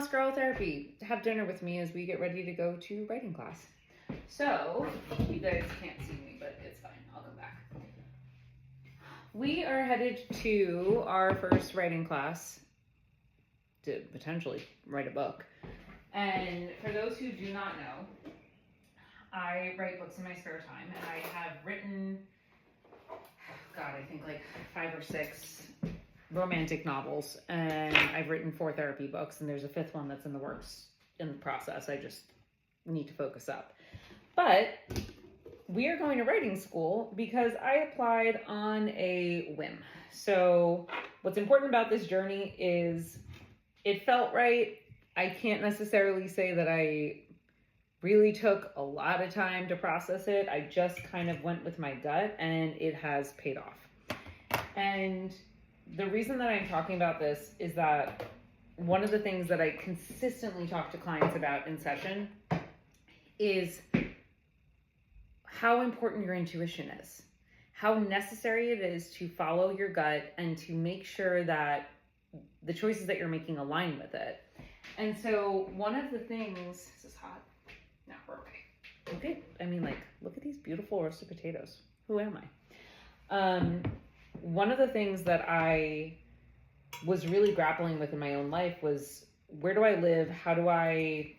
Lost Girl Therapy. Have dinner with me as we get ready to go to writing class. So, you guys can't see me, but it's fine. I'll come back. We are headed to our first writing class to potentially write a book. And for those who do not know, I write books in my spare time, and I have written, I think like 5 or 6 romantic novels, and I've written 4 therapy books, and there's a 5th one that's in the works, in the process. I just need to focus up. But we are going to writing school because I applied on a whim. So what's important about this journey is it felt right. I can't necessarily say that I really took a lot of time to process it. I just kind of went with my gut, and it has paid off. And the reason that I'm talking about this is that one of the things that I consistently talk to clients about in session is how important your intuition is, how necessary it is to follow your gut and to make sure that the choices that you're making align with it. And so one of the things, this is hot. No, we're okay. Okay. I mean, like, look at these beautiful roasted potatoes. Who am I? One of the things that I was really grappling with in my own life was, where do I live? How do I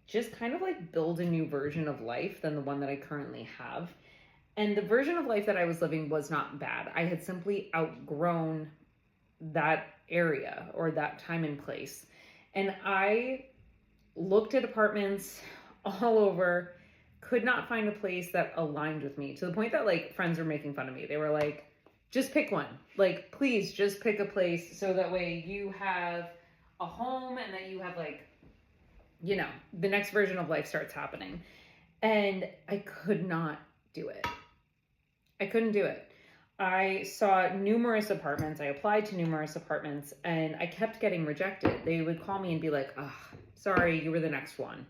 just kind of like build a new version of life than the one that I currently have? And the version of life that I was living was not bad. I had simply outgrown that area or that time and place. And I looked at apartments all over, could not find a place that aligned with me, to the point that like friends were making fun of me. They were like, just pick one. Like, please just pick a place so that way you have a home and that you have like, you know, the next version of life starts happening. And I could not do it. I couldn't do it. I saw numerous apartments. I applied to numerous apartments, and I kept getting rejected. They would call me and be like, oh, sorry, you were the next one.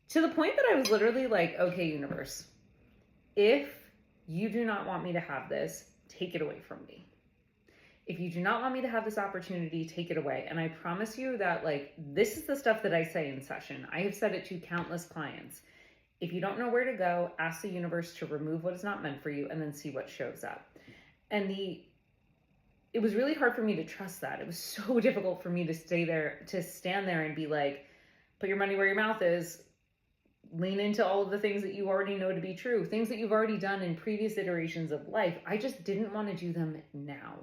To the point that I was literally like, okay, universe, if you do not want me to have this, take it away from me. If you do not want me to have this opportunity, take it away. And I promise you that, like, this is the stuff that I say in session. I have said it to countless clients. If you don't know where to go, ask the universe to remove what is not meant for you and then see what shows up. And it was really hard for me to trust that. It was so difficult for me to stand there and be like, put your money where your mouth is. Lean into all of the things that you already know to be true, things that you've already done in previous iterations of life. I just didn't want to do them now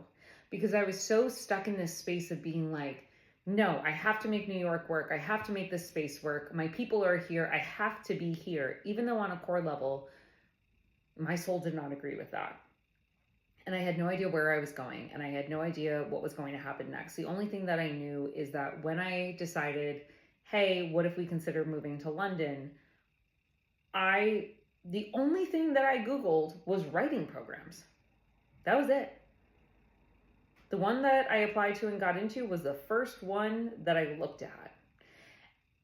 because I was so stuck in this space of being like, no, I have to make New York work. I have to make this space work. My people are here. I have to be here. Even though on a core level, my soul did not agree with that. And I had no idea where I was going, and I had no idea what was going to happen next. The only thing that I knew is that when I decided, hey, what if we consider moving to London? The only thing that I Googled was writing programs. That was it. The one that I applied to and got into was the first one that I looked at.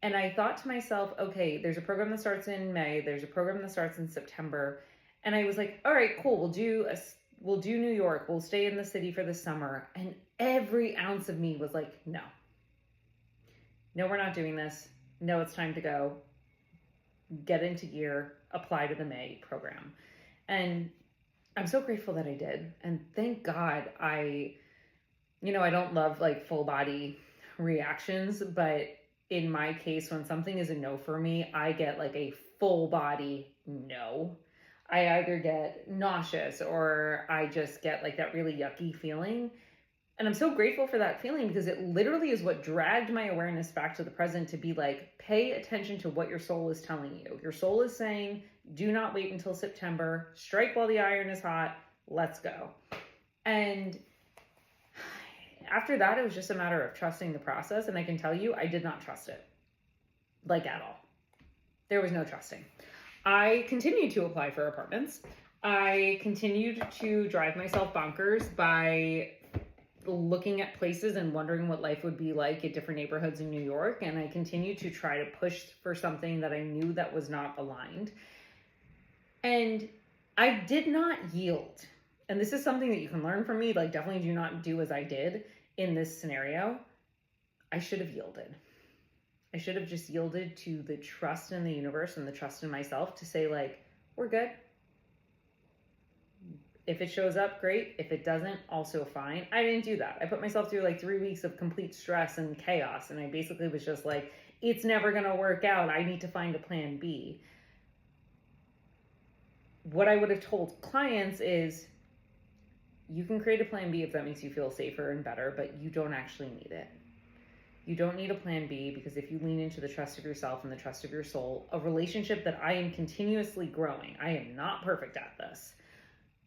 And I thought to myself, okay, there's a program that starts in May. There's a program that starts in September. And I was like, all right, cool. We'll do New York. We'll stay in the city for the summer. And every ounce of me was like, no, we're not doing this. No, it's time to go. Get into gear, apply to the May program. And I'm so grateful that I did. And thank God I don't love like full body reactions, but in my case, when something is a no for me, I get like a full body no. I either get nauseous or I just get like that really yucky feeling. And I'm so grateful for that feeling because it literally is what dragged my awareness back to the present to be like, pay attention to what your soul is telling you. Your soul is saying, do not wait until September. Strike while the iron is hot. Let's go. And after that, it was just a matter of trusting the process. And I can tell you, I did not trust it. Like at all. There was no trusting. I continued to apply for apartments. I continued to drive myself bonkers by looking at places and wondering what life would be like at different neighborhoods in New York. And I continued to try to push for something that I knew that was not aligned. And I did not yield. And this is something that you can learn from me. Like, definitely do not do as I did in this scenario. I should have yielded. I should have just yielded to the trust in the universe and the trust in myself to say, like, we're good. If it shows up, great. If it doesn't, also fine. I didn't do that. I put myself through like 3 weeks of complete stress and chaos. And I basically was just like, it's never going to work out. I need to find a plan B. What I would have told clients is, you can create a plan B if that makes you feel safer and better, but you don't actually need it. You don't need a plan B, because if you lean into the trust of yourself and the trust of your soul, a relationship that I am continuously growing, I am not perfect at this,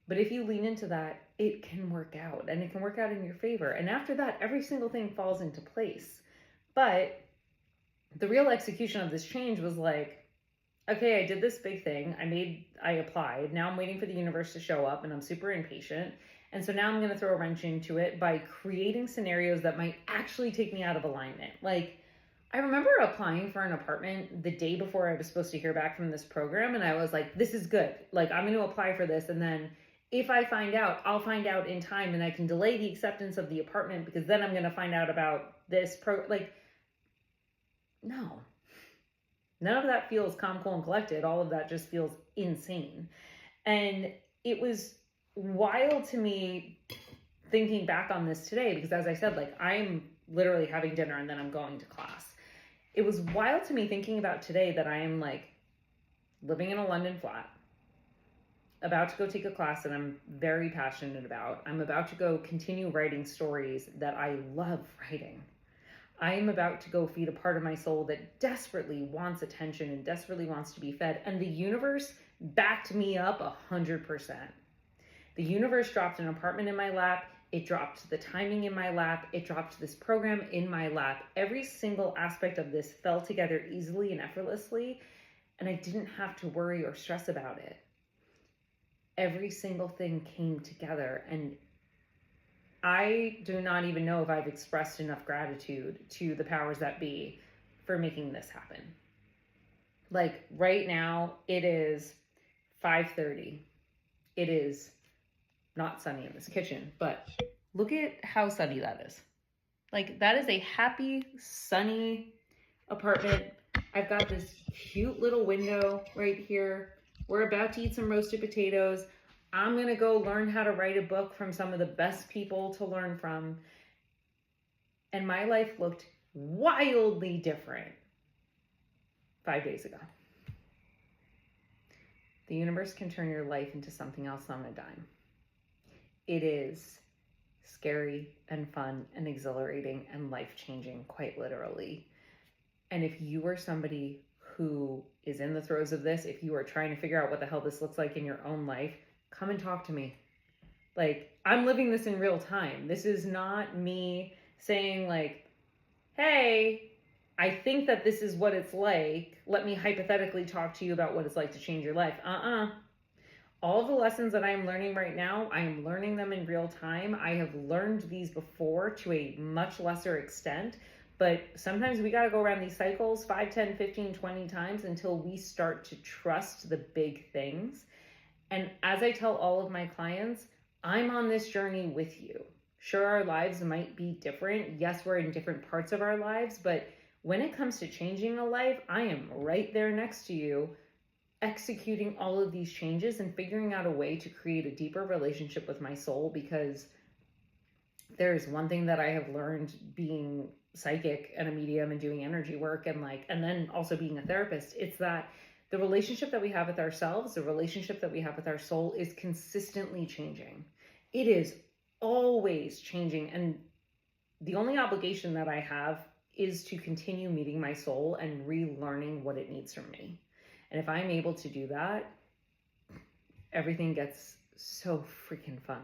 but if you lean into that, it can work out, and it can work out in your favor. And after that, every single thing falls into place. But the real execution of this change was like, okay, I did this big thing. I applied. Now I'm waiting for the universe to show up, and I'm super impatient. And so now I'm going to throw a wrench into it by creating scenarios that might actually take me out of alignment. Like, I remember applying for an apartment the day before I was supposed to hear back from this program. And I was like, this is good. Like, I'm going to apply for this. And then if I find out, I'll find out in time, and I can delay the acceptance of the apartment, because then I'm going to find out about this like, no. None of that feels calm, cool, and collected. All of that just feels insane. And it was wild to me thinking back on this today, because as I said, like, I'm literally having dinner and then I'm going to class. It was wild to me thinking about today that I am like living in a London flat, about to go take a class that I'm very passionate about. I'm about to go continue writing stories that I love writing. I am about to go feed a part of my soul that desperately wants attention and desperately wants to be fed. And the universe backed me up 100%. The universe dropped an apartment in my lap. It dropped the timing in my lap. It dropped this program in my lap. Every single aspect of this fell together easily and effortlessly, and I didn't have to worry or stress about it. Every single thing came together, and I do not even know if I've expressed enough gratitude to the powers that be for making this happen. Like, right now, it is 5:30. It is not sunny in this kitchen, but look at how sunny that is. Like, that is a happy, sunny apartment. I've got this cute little window right here. We're about to eat some roasted potatoes. I'm going to go learn how to write a book from some of the best people to learn from. And my life looked wildly different 5 days ago. The universe can turn your life into something else on a dime. It is scary and fun and exhilarating and life-changing, quite literally. And if you are somebody who is in the throes of this, if you are trying to figure out what the hell this looks like in your own life, come and talk to me. Like, I'm living this in real time. This is not me saying like, hey, I think that this is what it's like. Let me hypothetically talk to you about what it's like to change your life. All the lessons that I am learning right now, I am learning them in real time. I have learned these before to a much lesser extent, but sometimes we got to go around these cycles 5, 10, 15, 20 times until we start to trust the big things. And as I tell all of my clients, I'm on this journey with you. Sure, our lives might be different. Yes, we're in different parts of our lives, but when it comes to changing a life, I am right there next to you, executing all of these changes and figuring out a way to create a deeper relationship with my soul. Because there's one thing that I have learned being psychic and a medium and doing energy work and then also being a therapist, it's that the relationship that we have with ourselves, the relationship that we have with our soul is consistently changing. It is always changing. And the only obligation that I have is to continue meeting my soul and relearning what it needs from me. And if I'm able to do that, everything gets so freaking fun.